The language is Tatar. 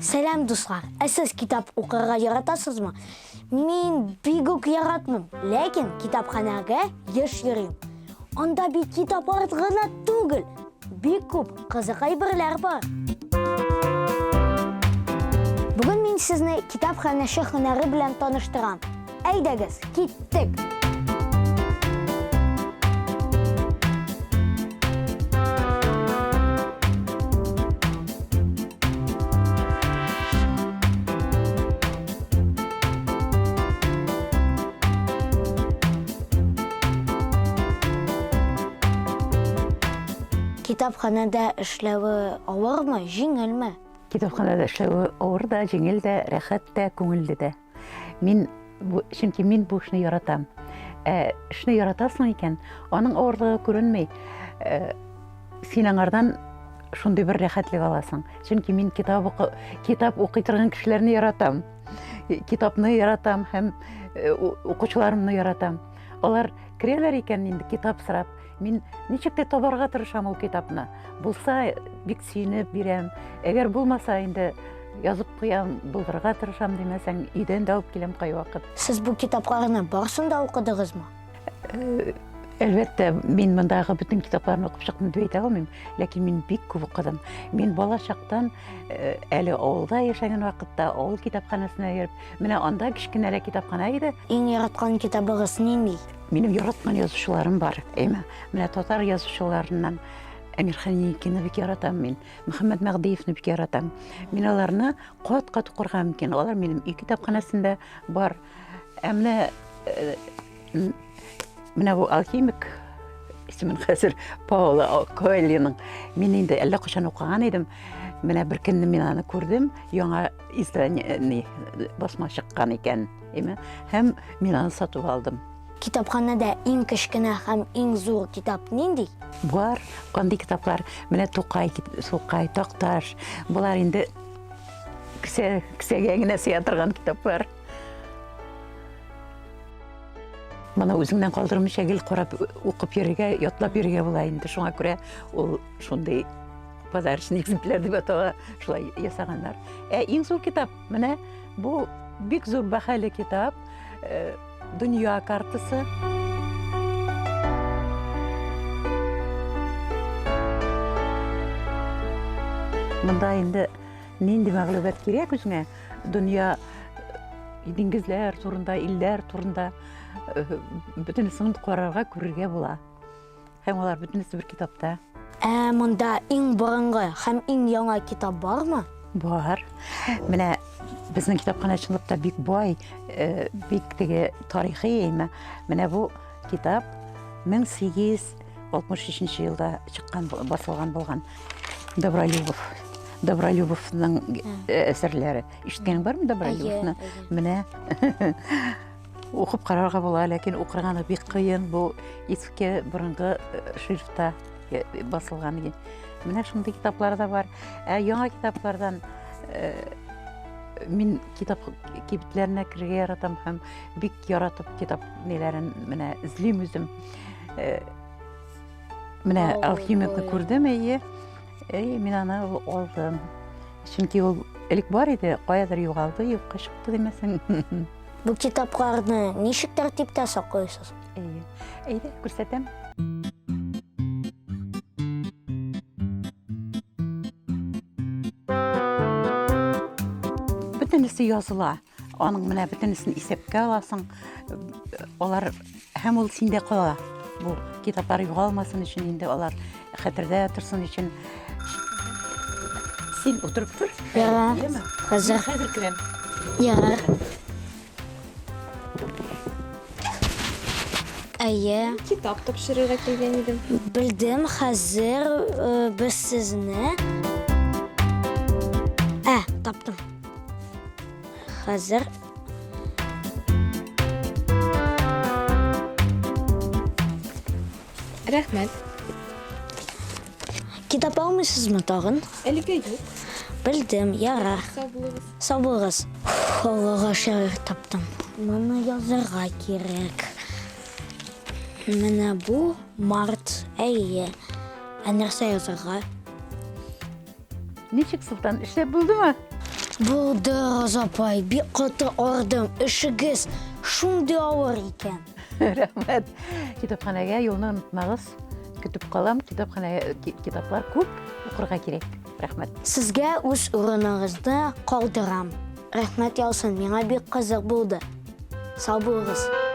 Сәлем дуслар, сіз китап оқырға яратасызмы? Мен бик үк яратмын, ләкин китапханага еш йөрим. Анда бит китаплар гына түгел, бик күп кызык әйберләр бар. Бүген мин сезне китапханәче һөнәре белән таныштырам. Әйдәгез, киттек! Китапханада эшләве авырмы, җиңелме? Китапханада эшләве авыр да, җиңел дә, рәхәт тә, күңелле дә. Чөнки мин бу эшне яратам. Эшне яратасың икән, аның авырлыгы күренмәй. Син аңардан шундый бер рәхәтлек аласың. Чөнки мин китап укый торган кешеләрне яратам. Китапны яратам һәм укучыларымны яратам. Алар керәләр икән инде китап сорап. Мин ничек тә табарга тырышам ул китапны. Булса, бик сөйнеп бирәм. Әгәр булмаса, инде язып куям, булдырырга тырышам димәсәң, өйдән дә алып киләм кайвакыт. Сез бу китапларны барсын да укыдыгызмы? Әлбәттә, мин мондагы бөтен китапларны укып чыктым дип әйтә алмыйм, ләкин мин бик күп укыдым. Мин бала чактан әле авылда яшәгән вакытта авыл китапханәсенә йөреп, менә анда кичкенәрәк китапхана иде. Иң яраткан китабыгыз нинди? Минем яраткан язучыларым бар. Менә татар язучыларыннан Әмирхан Еникины бик яратам мин, Мөхәммәд Мәгдиевне бик яратам. Мин аларны кат-кат укырга мөмкин. Алар минем үй китапханәсендә бар. Менә бу алхимик исемен хәзер Паула Коэльоның. Мин инде әллә качан укыган идем. Менә бер көнне мин аны күрдем, яңа издание басма чыккан икән, һәм мин аны сатып алдым. Китапханада иң кечкенә һәм иң зур китап нинди? Бар, кандай китаплар, менә Тукай, Сукай, Такташ. Булар инде кесәгә генә сыя торган китаплар. Моны үзеңнән калдырмыйча гел карап укып йөрергә, ятлап йөрергә була инде. Шуңа күрә ул шундый подарочный экземпляр дип атала, шулай ясаганнар. Иң зур китап, менә бу бик зур бәһале китап, Дөнья картасы. Монда инде нинди мәгълүмат кирәк үзеңә? Дөнья диңгезләр турында, илләр турында бөтенесен карарга, күрергә була. Һәм алар бөтенесе бер китапта. Монда иң борынгы һәм иң яңа китап бармы? Бар. Менә безнең китапхана чынлыкта бик бай, бик теге тарихи. Менә бу китап 1863 елда чыккан, басылган булган. Добролюбовның әсәрләре. Ишеткән бармы Добролюбовны? Менә укып карарга була, ләкин укырганы бик кыен. Бу иске борынгы шрифтта басылган. Менә шундый китаплар да бар. Яңа китаплардан мин китап кибетләренә керергә яратам һәм бик яратып китап неләрен менә эзлим үзем. Менә алхимикны күрдем, мин аны алдым. Чөнки ул элек бар иде, каядыр югалды, юкка чыкты димәсәң. Бу китапларны ничек тәртиптә саклыйсыз? Әйдә, күрсәтәм. Бөтенесе языла. Аның менә бөтенесен исәпкә аласың. Алар һәм ул синдә кала. Бу китаплар югалмасын өчен инде алар хәтердә торсын өчен. Син утырып тор. Хәзер керәм. Китап тапшырырга килгән идем. Белдем, хәзер без сезне. Таптым. Хәзер Рәхмәт. Китап алмыйсызмы тагын? Әлегә юк. Белдем, ярар. Сау булыгыз. Аллага шәгыйрь таптым. Моны язарга кирәк. Менә бу март. Нәрсә язарга? Ничек, Султан, эшләп булдымы? Булдырыз апай, бик каты ардым, ішігіз шундай ауыр екен. Рәхмәт. Китапханәгә юлны онытмагыз. Көтеп калам, китаплар күп, укырга кирәк. Рәхмәт. Сезгә үз урыныңызды калдырам. Рәхмәт ялсын, миңа бик кызык булды. Сау булыгыз.